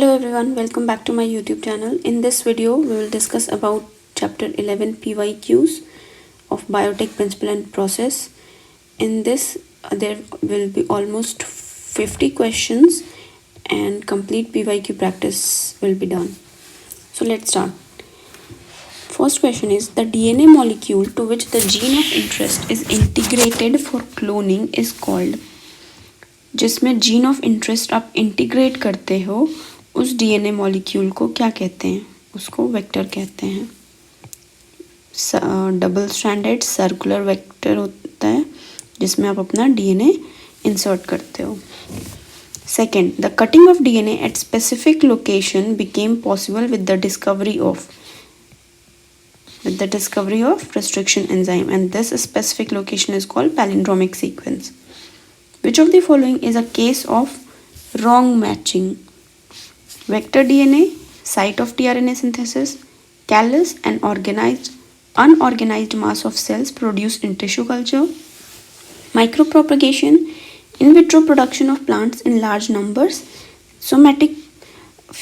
Hello everyone, welcome back to my YouTube channel. In this video, we will discuss about chapter 11 PYQs of biotech principle and process. In this, there will be almost 50 questions and complete PYQ practice will be done. So let's start. First question is, the DNA molecule to which the gene of interest is integrated for cloning is called. जिसमें gene of interest आप integrate करते हो उस DNA molecule को क्या कहते हैं? उसको वेक्टर कहते हैं. डबल स्ट्रैंडेड सर्कुलर वेक्टर होता है जिसमें आप अपना डीएनए इंसर्ट करते हो. Second, the cutting of DNA at specific location became possible with the discovery of restriction enzyme, and this specific location is called palindromic sequence. Which of the following is a case of wrong matching? Vector DNA, site of tRNA synthesis, callus and unorganized mass of cells produced in tissue culture, micropropagation, in vitro production of plants in large numbers, somatic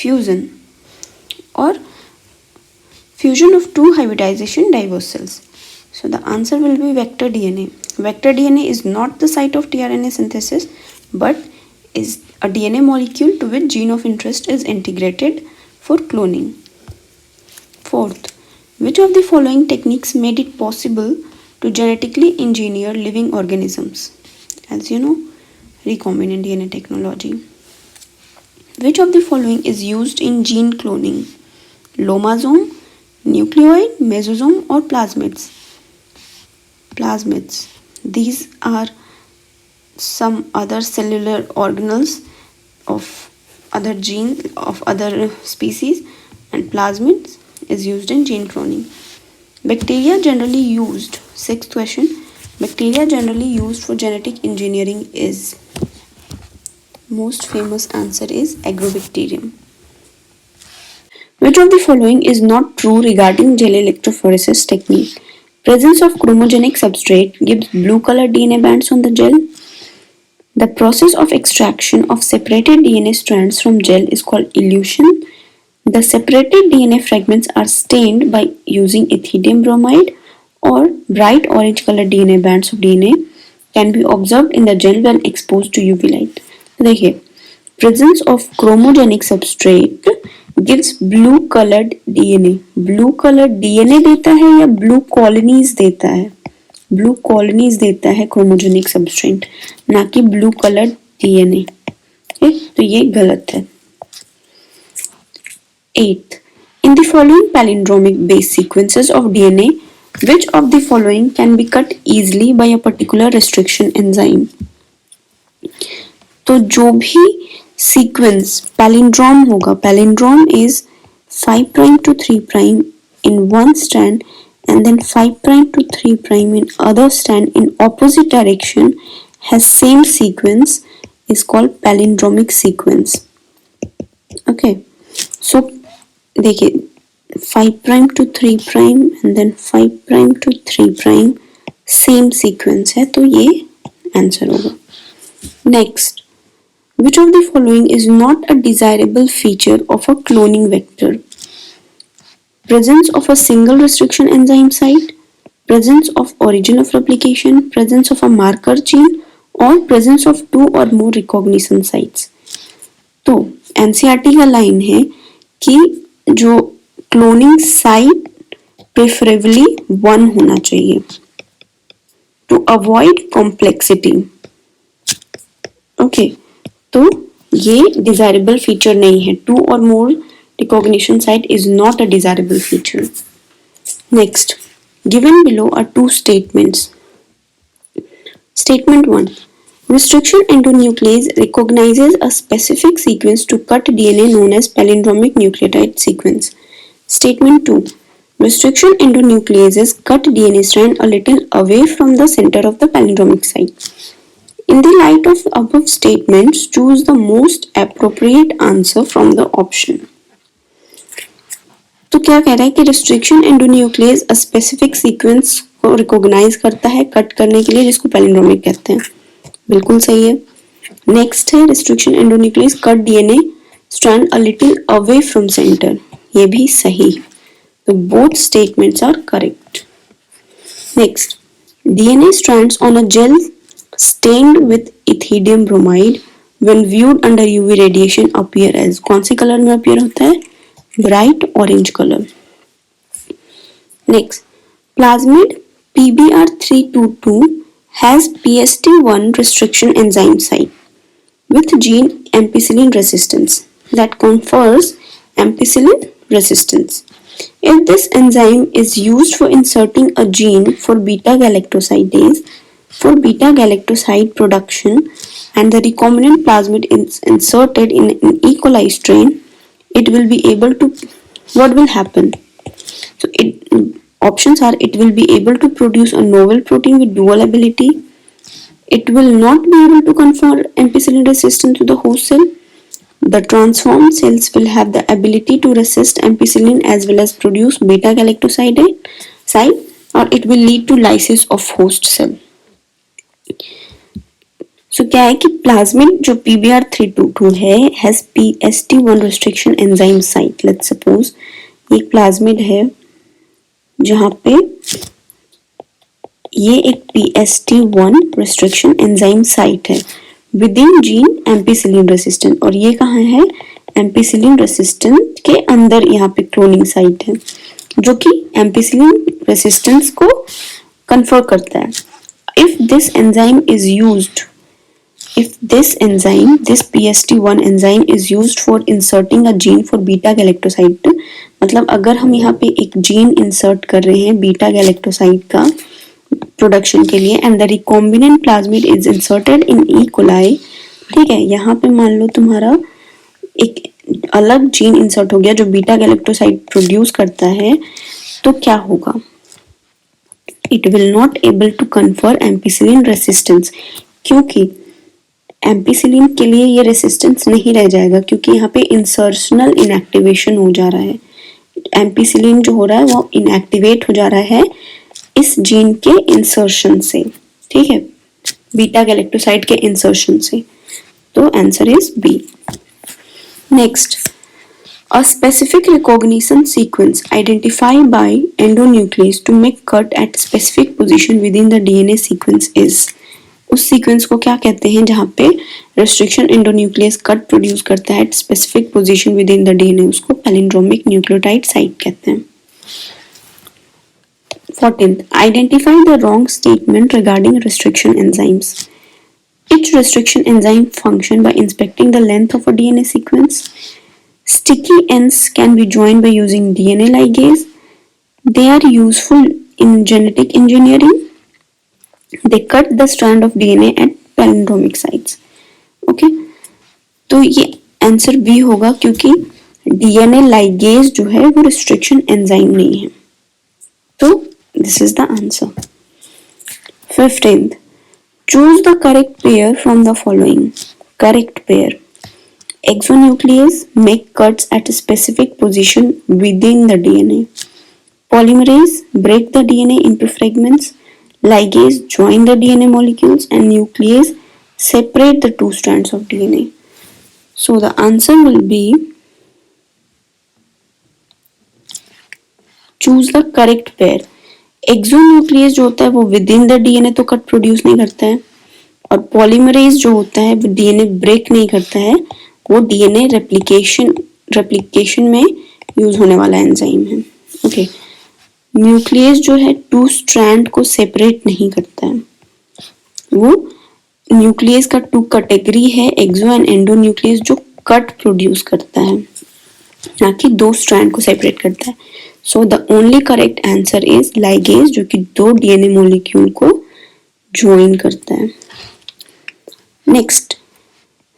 fusion, or fusion of two hybridization diverse cells. So the answer will be vector DNA. Vector DNA is not the site of tRNA synthesis but is a DNA molecule to which gene of interest is integrated for cloning. Fourth, which of the following techniques made it possible to genetically engineer living organisms? As you know, recombinant DNA technology. Which of the following is used in gene cloning? Lomosome, nucleoid, mesosome or plasmids? Plasmids. These are some other cellular organelles of other genes of other species, and plasmids is used in gene cloning. Bacteria generally used, sixth question, bacteria generally used for genetic engineering is, most famous answer is agrobacterium. Which of the following is not true regarding gel electrophoresis technique? Presence of chromogenic substrate gives blue colored DNA bands on the gel. The process of extraction of separated DNA strands from gel is called elution. The separated DNA fragments are stained by using ethidium bromide, or bright orange colored DNA bands of DNA can be observed in the gel when exposed to UV light. देखिए, presence of chromogenic substrate gives blue colored DNA. Blue colored DNA देता है या blue colonies देता है? Blue colonies देता है chromogenic substrate, ना कि blue colored DNA. तो ये गलत है. 8. In the following palindromic base sequences of DNA, which of the following can be cut easily by a particular restriction enzyme? तो जो भी sequence palindrome होगा, palindrome is 5' to 3' in one strand and then 5' to 3' in other strand in opposite direction has same sequence is called palindromic sequence. Okay, so देखिए 5' to 3' and then 5' to 3' same sequence है, तो ये answer होगा. Next, which of the following is not a desirable feature of a cloning vector? Presence of a single restriction enzyme site, presence of origin of replication, presence of a marker gene, or presence of two or more recognition sites. तो NCERT का line है कि जो cloning site preferably 1 होना चाहिए to avoid complexity. Okay, तो ये desirable feature नहीं है. 2 or more recognition site is not a desirable feature. Next, given below are two statements. Statement 1. Restriction endonuclease recognizes a specific sequence to cut DNA known as palindromic nucleotide sequence. Statement 2. Restriction endonucleases cut DNA strand a little away from the center of the palindromic site. In the light of above statements, choose the most appropriate answer from the option. तो क्या कह रहा है कि restriction endonuclease a specific sequence को recognize करता है cut करने के लिए, जिसको palindromic कहते हैं. बिल्कुल सही है. नेक्स्ट है restriction endonuclease cut DNA strand a little away from center. ये भी सही. So both statements are correct. Next, DNA strands on a gel stained with ethidium bromide when viewed under UV radiation appear as. कौन से colour में appear होता है? Bright orange color. Next, plasmid PBr322 has PST1 restriction enzyme site with gene ampicillin resistance that confers ampicillin resistance. If this enzyme is used for inserting a gene for beta-galactosidase for beta-galactoside production and the recombinant plasmid is inserted in an E. coli strain, it will be able to, what will happen? So options are, it will be able to produce a novel protein with dual ability. It will not be able to confer ampicillin resistance to the host cell. The transformed cells will have the ability to resist ampicillin as well as produce beta-galactoside, or it will lead to lysis of host cell. So क्या है कि plasmid जो PBr322 है has PST1 restriction enzyme site. Let's suppose ये plasmid है जहाँ पे ये एक PST1 restriction enzyme site है विदिन जीन एम्पीसिलिन रेसिस्टेंट, और ये कहाँ है? एम्पीसिलिन रेसिस्टेंट के अंदर यहाँ पे क्लोनिंग साइट है जो कि एम्पीसिलिन रेसिस्टेंस को कन्फर करता है. If this enzyme is used, if this PST1 enzyme is used for inserting a gene for beta galactoside, मतलब अगर हम यहाँ पे एक जीन इंसर्ट कर रहे हैं बीटा गैलेक्टोसाइड का प्रोडक्शन के लिए and the recombinant plasmid is inserted in E coli, ठीक है, यहाँ पे मान लो तुम्हारा एक अलग जीन इंसर्ट हो गया जो बीटा गैलेक्टोसाइड प्रोड्यूस करता है, तो क्या होगा? It will not able to confer ampicillin resistance, क्योंकि एम्पीसिलिन के लिए ये रेसिस्टेंस नहीं रह जाएगा क्योंकि यहाँ पे इंसर्शनल इनएक्टिवेशन हो जा रहा है. एम्पीसिलिन जो हो रहा है वो इनएक्टिवेट हो जा रहा है इस जीन के इंसर्शन से, ठीक है, बीटा गैलेक्टोसाइड के इंसर्शन से. तो answer is B. Next, a specific recognition sequence identified by endonuclease to make cut at specific position within the DNA sequence is. उस सीक्वेंस को क्या कहते हैं जहाँ पे रेस्ट्रिक्शन एंडोन्यूक्लियस कट प्रोड्यूस करता है specific position with in the DNA, उसको पैलिंड्रोमिक न्यूक्लियोटाइड साइट कहते हैं. 14th, identify the wrong statement regarding restriction enzymes. Each restriction enzyme function by inspecting the length of a DNA sequence. Sticky ends can be joined by using DNA ligase. They are useful in genetic engineering. They cut the strand of DNA at palindromic sites. Okay, तो ये answer B होगा क्योंकि DNA ligase जो है वो restriction enzyme नहीं है. तो this is the answer. 15th, choose the correct pair from the following. Correct pair: exonuclease make cuts at a specific position within the DNA. Polymerase break the DNA into fragments. Ligase join the DNA molecules and nuclease separate the two strands of DNA. So the answer will be choose the correct pair. Exonuclease जो होता है वो within the DNA तो cut produce नहीं करता है, और polymerase जो होता है वो DNA ब्रेक नहीं करता है, वो DNA रेप्लिकेशन में यूज होने वाला एंजाइम है. ओके, न्यूक्लियस जो है टू स्ट्रैंड को सेपरेट नहीं करता है, वो न्यूक्लियस का टू कैटेगरी है, एक्सो एंड एंडो न्यूक्लियस, जो कट प्रोड्यूस करता है ना कि दो स्ट्रैंड को सेपरेट करता है. So the only correct answer is ligase, जो कि दो डीएनए मॉलिक्यूल को ज्वाइन करता है. Next,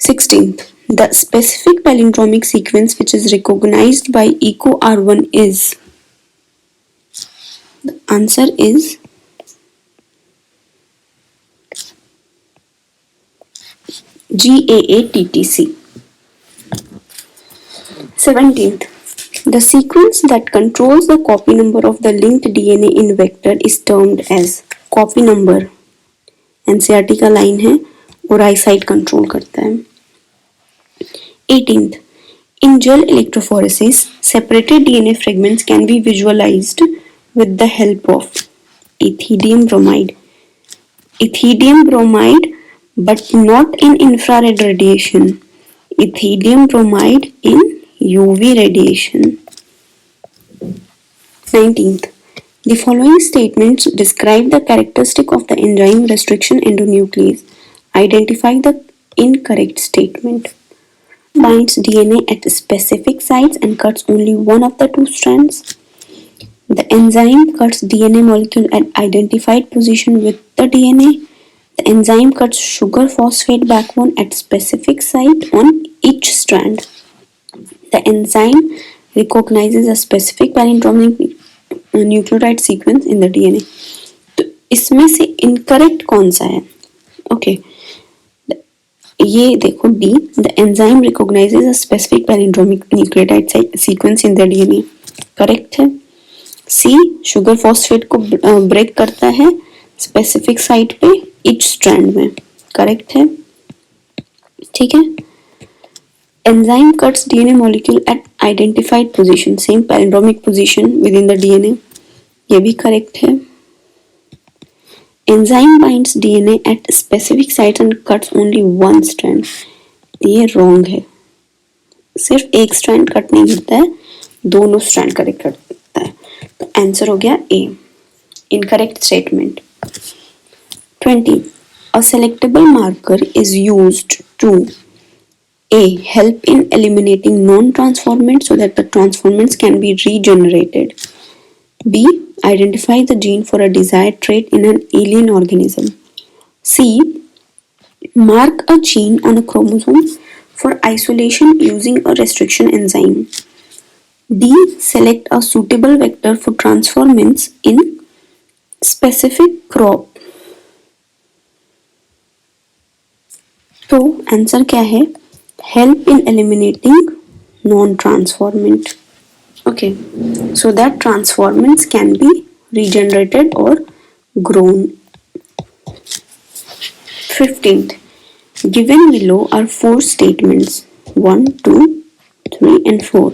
16th, the specific palindromic sequence which is recognized by Eco R1 is. The answer is GAATTC. 17th, the sequence that controls the copy number of the linked DNA in vector is termed as. copy number NCERT का line है और आई site control करता है. 18th, In gel electrophoresis, separated DNA fragments can be visualized with the help of ethidium bromide. Ethidium bromide, but not in infrared radiation. Ethidium bromide in UV radiation. 19th. The following statements describe the characteristic of the enzyme restriction endonuclease. Identify the incorrect statement. Binds DNA at specific sites and cuts only one of the two strands. The enzyme cuts DNA molecule at identified position with the DNA. The enzyme cuts sugar phosphate backbone at specific site on each strand. The enzyme recognizes a specific palindromic nucleotide sequence in the DNA. तो इसमें से incorrect कौन सा है? Okay, ये देखो D, the enzyme recognises a specific palindromic nucleotide sequence in the DNA, correct है. सी, sugar phosphate को ब्रेक करता है स्पेसिफिक साइट पे ईच स्ट्रैंड में, करेक्ट है. ठीक है. Enzyme cuts DNA molecule at identified position, same palindromic position within the DNA. ये भी करेक्ट है. Enzyme binds DNA at specific sites and cuts only one strand. ये wrong है. सिर्फ एक स्ट्रैंड कट नहीं करता है, दोनों स्ट्रैंड करेक्ट करता है. तो आंसर हो गया ए, incorrect statement. 20. A selectable marker is used to A. Help in eliminating non-transformants so that the transformants can be regenerated. B. Identify the gene for a desired trait in an alien organism. C. Mark a gene on a chromosome for isolation using a restriction enzyme. D. Select a suitable vector for transformants in specific crop. तो answer क्या है? Help in eliminating non-transformant. Okay, so that transformants can be regenerated or grown. 15th. Given below are 4 statements 1, 2, 3 and 4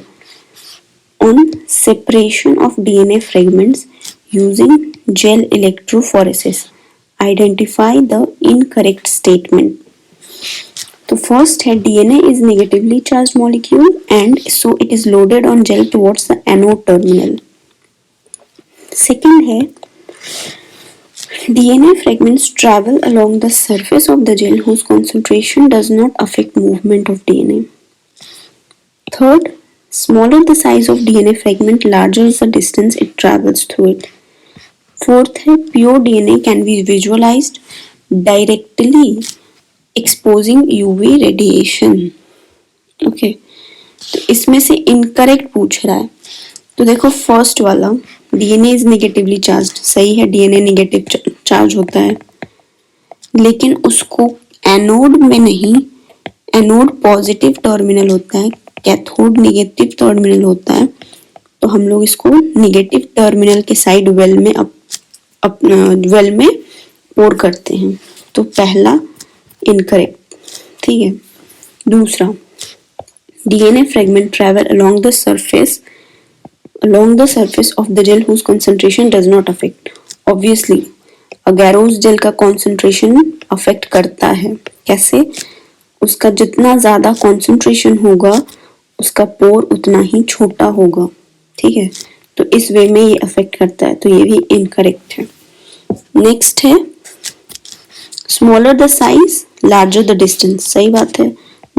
on separation of DNA fragments using gel electrophoresis. Identify the incorrect statement. तो first है DNA is negatively charge molecule and so it is loaded on gel towards the anode terminal. Second है DNA fragments travel along the surface of the gel whose concentration does not affect movement of DNA. Third, smaller the size of DNA fragment larger is the distance it travels through it. Fourth है pure DNA can be visualized directly exposing UV radiation. Okay, तो इसमें से incorrect पूछ रहा है. तो देखो first वाला डीएनए इज नेगेटिवली चार्ज्ड, सही है, डीएनए नेगेटिव चार्ज होता है, लेकिन उसको एनोड में नहीं, एनोड पॉजिटिव टर्मिनल होता है, कैथोड नेगेटिव टर्मिनल होता है. तो हम लोग इसको नेगेटिव टर्मिनल के साइड वेल में वेल में पोर करते हैं. तो पहला इनकरेक्ट. ठीक है. दूसरा, DNA fragment travel along the surface of the gel whose concentration does not affect. Obviously agarose gel का कंसंट्रेशन अफेक्ट करता है. कैसे? उसका जितना ज्यादा कंसंट्रेशन होगा उसका पोर उतना ही छोटा होगा. ठीक है, तो इस वे में ये अफेक्ट करता है, तो ये भी इनकरेक्ट है. नेक्स्ट है smaller the size larger the distance. सही बात है,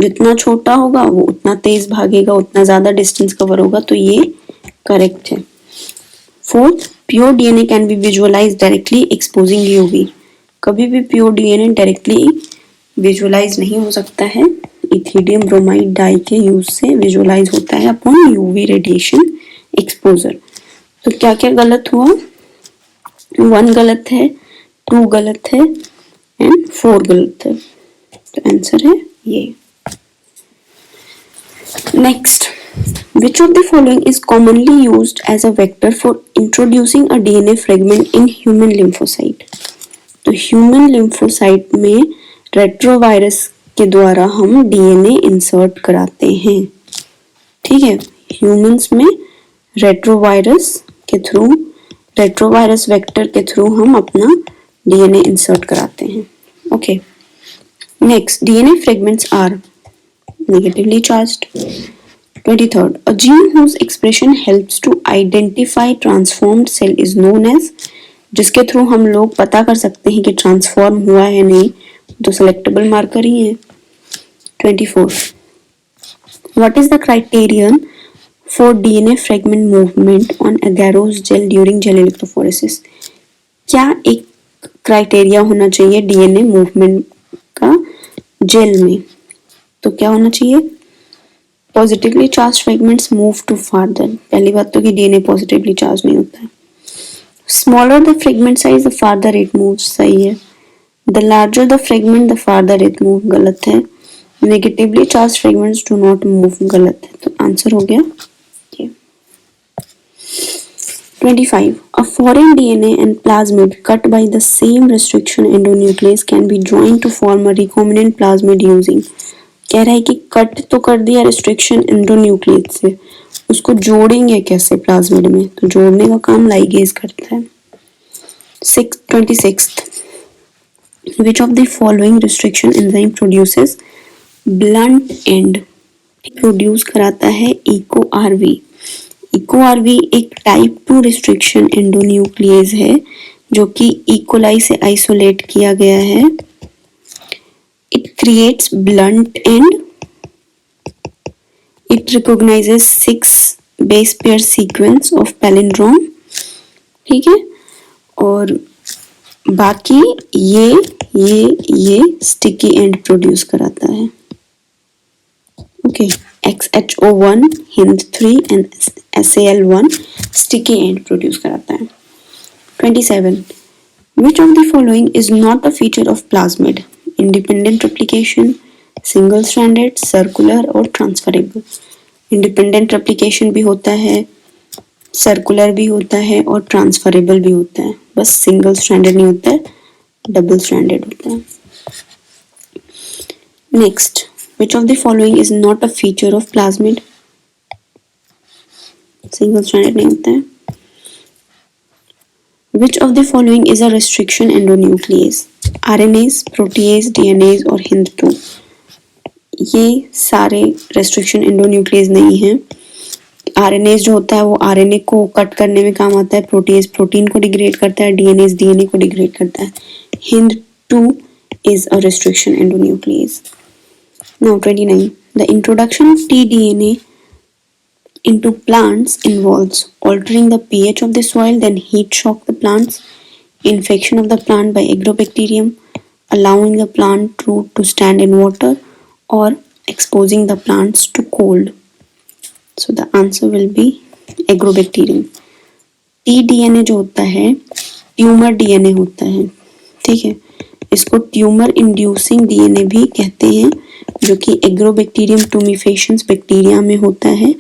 जितना छोटा होगा वो उतना तेज भागेगा, उतना ज्यादा डिस्टेंस कवर होगा, तो ये करेक्ट है. Fourth, pure DNA can be visualize directly exposing UV. कभी भी प्योर डीएनए डायरेक्टली विजुअलाइज नहीं हो सकता है, इथिडियम ब्रोमाइड डाई के यूज से विजुअलाइज होता है अपॉन यूवी रेडिएशन एक्सपोजर. तो क्या क्या गलत हुआ? 1 गलत है, 2 गलत है एंड 4 गलत है. तो आंसर है ये. Next, which of the following is commonly used as a vector for introducing a DNA fragment in human lymphocyte? तो ह्यूमन लिम्फोसाइट में रेट्रोवायरस के द्वारा हम डीएनए इंसर्ट कराते हैं. ठीक है, ह्यूमंस में रेट्रोवायरस के थ्रू, रेट्रोवायरस वेक्टर के थ्रू हम अपना डीएनए इंसर्ट कराते हैं। Okay, next, DNA fragments are negatively charged. 23rd, a gene whose expression helps to identify transformed cell is known as, जिसके थ्रू हम लोग पता कर सकते हैं कि ट्रांसफॉर्म हुआ है नहीं, तो सेलेक्टेबल मार्कर ही है। 24, what is the criterion for DNA fragment movement on agarose gel during gel electrophoresis? क्या एक क्राइटेरिया होना चाहिए डीएनए मूवमेंट का जेल में? तो क्या होना चाहिए? Positively charge fragments move to farther. पहली बात तो कि डीएनए पॉजिटिवली चार्ज नहीं होता है। Smaller the fragment size the farther it moves, सही है। The larger the fragment the farther it move, गलत है। Negatively charge fragments do not move, गलत है। तो आंसर हो गया ये। 25. A foreign DNA and plasmid cut by the same restriction endonuclease can be joined to form a recombinant plasmid using, कह रहा है कि कट तो कर दिया रिस्ट्रिक्शन एंडोन्यूक्लियस से, उसको जोड़ेंगे कैसे प्लाज्मिड में? तो जोड़ने का काम लाइगेज करता है। 26th, which of the following restriction enzyme produces blunt end? Produce कराता है इको आरवी। इको आरवी एक टाइप 2 रिस्ट्रिक्शन एंडोन्यूक्लियस है जो कि इकोलाई से आइसोलेट किया गया है। It creates blunt end. It recognizes 6 base pair sequence of palindrome, ठीक है, और बाकी ये sticky end प्रोड्यूस कराता है। Okay, XHO1 HIND3 and SAL1 sticky end produce कराता है। 27. Which of the following is not a feature of plasmid? Independent replication, single stranded, circular और ट्रांसफरेबल। इंडिपेंडेंट रेप्लिकेशन भी होता है, सर्कुलर भी होता है और ट्रांसफरेबल भी होता है, बस सिंगल स्ट्रैंडेड नहीं होता है, डबल स्ट्रैंडेड होता है। Next, which of the following is not a feature of plasmid? Single stranded नहीं होता है। Which of the following is a restriction endonuclease? RNase, protease, DNase और HIND2। ये सारे restriction endonuclease नहीं हैं। RNase जो होता है वो RNA को कट करने में काम आता है, protease प्रोटीन को डिग्रेड करता है, DNase DNA को डिग्रेड करता है। HIND2 is a restriction endonuclease. Now 29. The introduction of tDNA into plants involves altering the pH of the soil, then heat shock the plants, infection of the plant by agrobacterium, allowing the plant root to stand in water, or exposing the plants to cold. So the answer will be agrobacterium. tDNA जो होता है tumour DNA होता है, ठीक है, इसको tumour inducing DNA भी कहते हैं, जो कि एग्रोबैक्टीरियम टूमिफेशंस बैक्टीरिया में होता है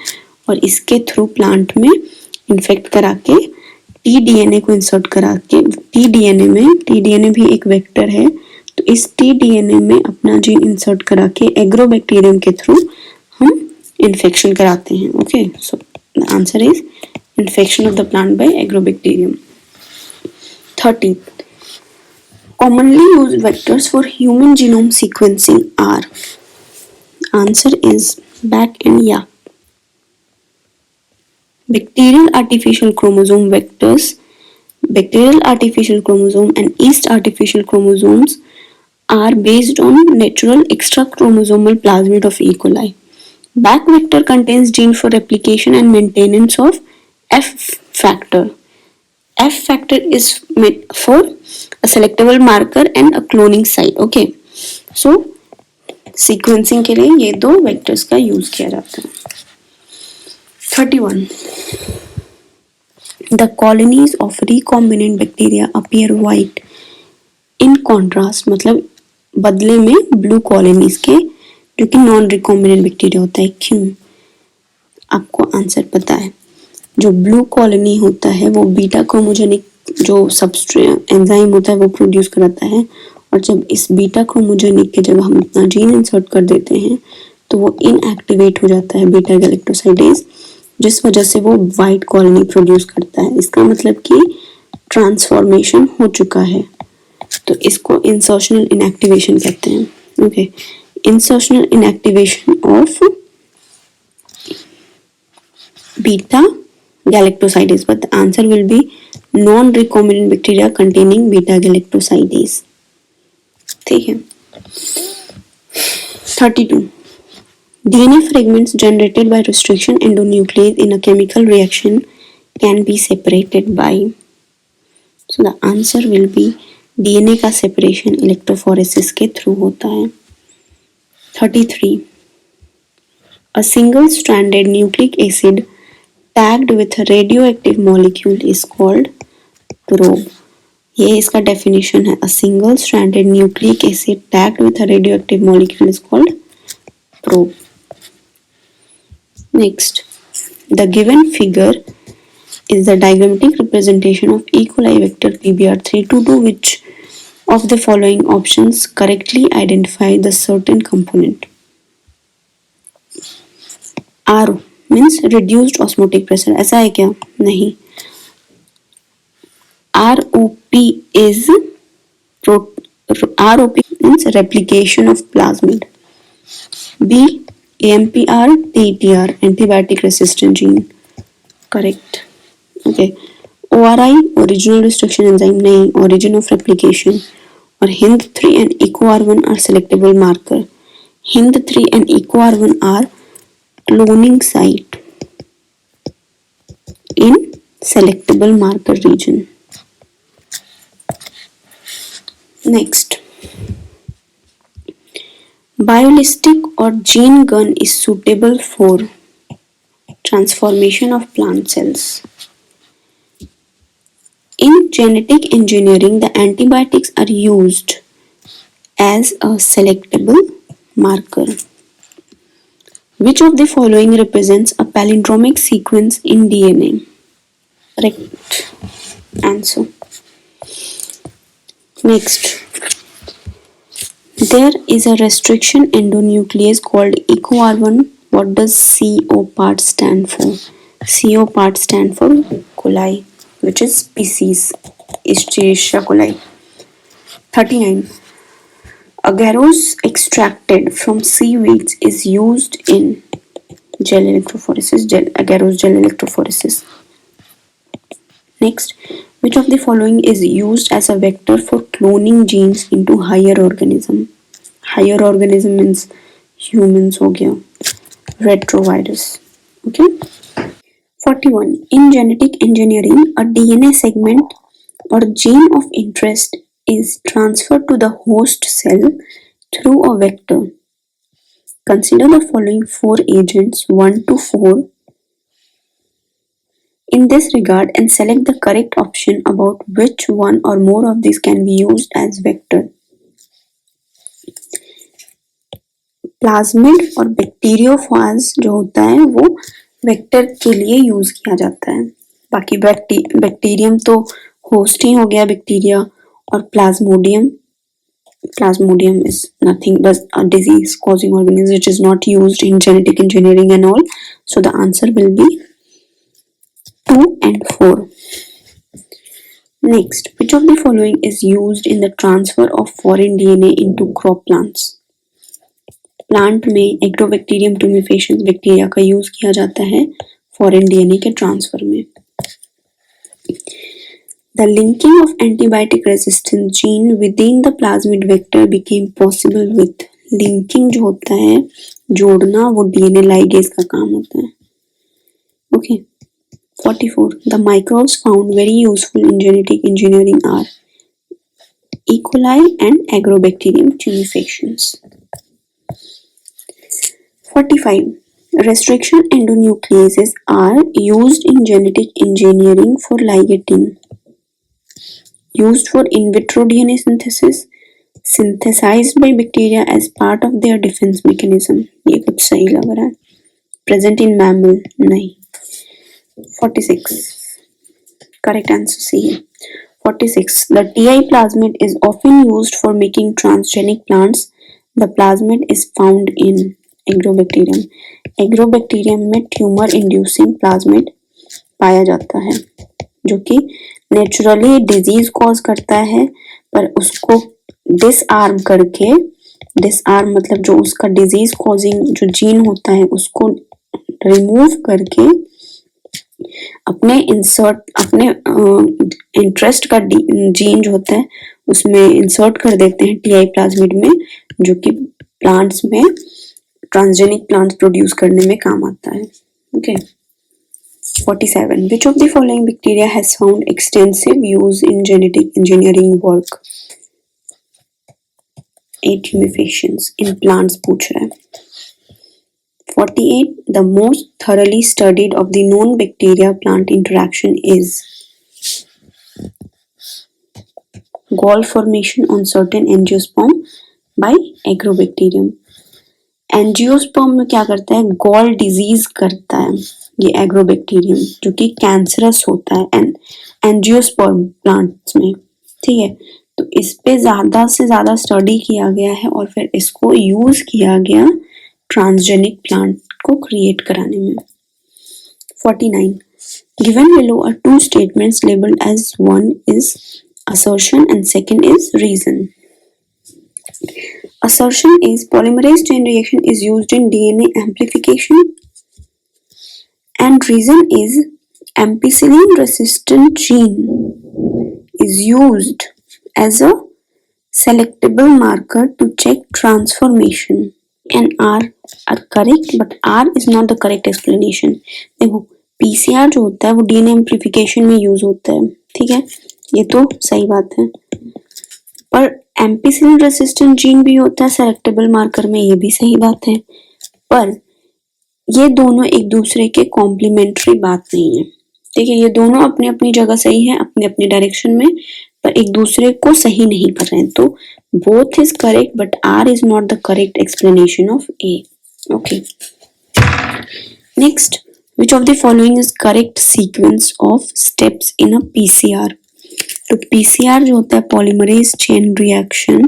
और इसके थ्रू प्लांट में इन्फेक्ट करा के टीडीएनए को इंसर्ट करा के, टीडीएनए भी एक वेक्टर है, तो इस टीडीएनए में अपना जीन इंसर्ट करा के एग्रोबैक्टीरियम के थ्रू हम इन्फेक्शन कराते हैं। Okay, so the answer is infection of the plant by agrobacterium. 30. Commonly used vectors for human genome sequencing are, answer is BAC and YAP. Bacterial artificial chromosome vectors, bacterial artificial chromosome and yeast artificial chromosomes are based on natural extrachromosomal plasmid of E. coli. BAC vector contains gene for replication and maintenance of F factor. F factor is meant for a selectable marker and a cloning site. Okay, so sequencing के लिए ये दो vectors का use किया जाता है। 31. The colonies of recombinant bacteria appear white in contrast, मतलब बदले में blue colonies के, जो कि नॉन रिकॉम्बिनेंट बैक्टीरिया होता है। क्यों? आपको आंसर पता है। जो ब्लू कॉलोनी होता है वो बीटा क्रोमोजेनिक जो सबस्ट्रेट एंजाइम होता है वो प्रोड्यूस कराता है, और जब इस बीटा क्रोमोजेनिक की जगह हम अपना जीन इंसर्ट कर देते हैं तो वो इनएक्टिवेट हो जाता है बीटा गैलेक्टोसाइडेज, जिस वजह से वो वाइट कॉलोनी प्रोड्यूस करता है। इसका मतलब कि ट्रांसफॉर्मेशन हो चुका है, तो इसको इंसर्शनल इनएक्टिवेशन कहते हैं। Okay, insertional inactivation of beta galactosidase, but the answer will be non-recombinant bacteria containing beta galactosidase. ठीक है। 32. DNA fragments generated by restriction endonuclease in a chemical reaction can be separated by, so the answer will be DNA का separation electrophoresis के through होता है। 33. A single stranded nucleic acid tagged with a radioactive molecule is called probe. ये इसका definition है, a single stranded nucleic acid tagged with a radioactive molecule is called probe. Next, the given figure is the diagrammatic representation of E. coli vector PBR322. Which of the following options correctly identify the certain component? RO means reduced osmotic pressure, ऐसा है क्या? नहीं। ROP means replication of plasmid. B. AMPR TTR antibiotic resistant gene, correct. Okay. ORI original restriction enzyme, नहीं, origin of replication. और HIND3 and EcoR1 are selectable marker. HIND3 and EcoR1 are cloning site in selectable marker region. Next, biolistic or gene gun is suitable for transformation of plant cells. In genetic engineering, the antibiotics are used as a selectable marker. Which of the following represents a palindromic sequence in DNA? Correct answer. Next, there is a restriction endonuclease called EcoR1. What does CO part stand for? CO part stand for coli, which is species Escherichia coli. 39. Agarose extracted from seaweeds is used in gel electrophoresis, agarose gel electrophoresis. Next, which of the following is used as a vector for cloning genes into higher organism? Higher organism means humans हो गया, retrovirus. Okay. 41. In genetic engineering, a DNA segment or gene of interest is transferred to the host cell through a vector. Consider the following 4 agents 1 to 4 in this regard and select the correct option about which one or more of these can be used as vector. Plasmid और bacteriophage जो होता है वो vector के लिए use किया जाता है। बाकी बैक्टीरियम तो होस्ट ही हो गया बैक्टीरिया, और Plasmodium is nothing but a disease causing organism which is not used in genetic engineering and all. So the answer will be 2 and 4. Next, which of the following is used in the transfer of foreign DNA into crop plants? Plant में एक्टोबैक्टीरियम tumefaciens bacteria का use किया जाता है foreign DNA के transfer में। The linking of antibiotic resistant gene within the plasmid vector became possible with linking जो होता है जोड़ना, वो डीएनए लाइगेज का काम होता है। Okay. 44. The microbes found very useful in genetic engineering are E. coli and Agrobacterium tumefaciens. 45. Restriction endonucleases are used in genetic engineering for ligating, used for in vitro DNA synthesis, synthesized by bacteria as part of their defense mechanism. ये कुछ सही लग रहा है। Present in mammal नहीं। 46. Correct answer C है। 46. The TI plasmid is often used for making transgenic plants. The plasmid is found in agrobacterium. Agrobacterium में tumour inducing plasmid पाया जाता है जो कि नेचुरली डिजीज कॉज करता है, पर उसको डिसआर्म करके, डिसआर्म मतलब जो उसका डिजीज कॉजिंग जो जीन होता है उसको रिमूव करके अपने इंटरेस्ट का जीन जो होता है उसमें इंसर्ट कर देते हैं टीआई प्लाज्मिड में, जो कि प्लांट्स में ट्रांसजेनिक प्लांट्स प्रोड्यूस करने में काम आता है। Okay. 47. Which of the following bacteria has found extensive use in genetic engineering work? 8 tumefacients in plants पूछ रहा है। 48. The most thoroughly studied of the known bacteria-plant interaction is gall formation on certain angiosperm by agrobacterium. Angiosperm में क्या करता है? Gall disease करता है ये एग्रोबैक्टीरियम, जो कि कैंसरस होता है एंजियोस्पर्म प्लांट्स में। ठीक है, तो इस पे ज्यादा से ज्यादा स्टडी किया गया है और फिर इसको यूज किया गया ट्रांसजेनिक प्लांट को क्रिएट कराने में। 49. Given below are two statements labeled as one is assertion and second is reason. Assertion is polymerase chain reaction is used in DNA amplification, and reason is ampicillin resistant gene is used as a selectable marker to check transformation. And R are correct, but R is not the correct explanation. देखो PCR जो होता है वो DNA amplification में use होता है, ठीक है, ये तो सही बात है, पर एम्पिसिलिन रेसिस्टेंट जीन भी होता है सेलेक्टेबल मार्कर में, ये भी सही बात है, पर ये दोनों एक दूसरे के कॉम्प्लीमेंट्री बात नहीं है। ठीक है, ये दोनों अपनी अपनी जगह सही है, अपने अपने डायरेक्शन में, पर एक दूसरे को सही नहीं कर रहे हैं, तो both is correct but R is not the correct explanation of A. Okay, next, which of the following is correct sequence of steps in a PCR? तो पीसीआर जो होता है पॉलीमरेज चेन रिएक्शन,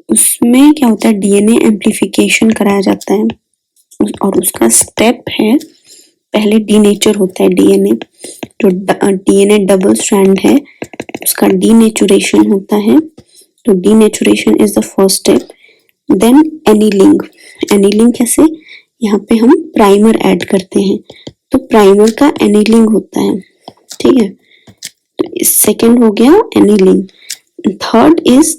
उसमें क्या होता है, डीएनए एम्प्लीफिकेशन कराया जाता है और उसका स्टेप है, पहले डीनेचर होता है डीएनए, जो डीएनए डबल स्ट्रैंड है उसका डीनेचुरेशन होता है, तो denaturation is the first step. Then annealing, annealing कैसे, यहाँ पे हम प्राइमर ऐड करते हैं तो प्राइमर का एनीलिंग होता है, ठीक है, सेकेंड हो गया एनीलिंग। थर्ड इज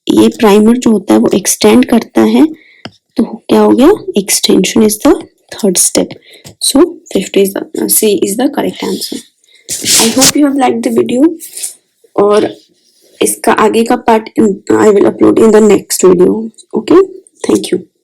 ये प्राइमर जो होता है वो एक्सटेंड करता है, तो क्या हो गया, extension is the third step. So 50 is the C is the correct answer. I hope you have liked the video, और इसका आगे का part I will upload in the next video. Okay, thank you.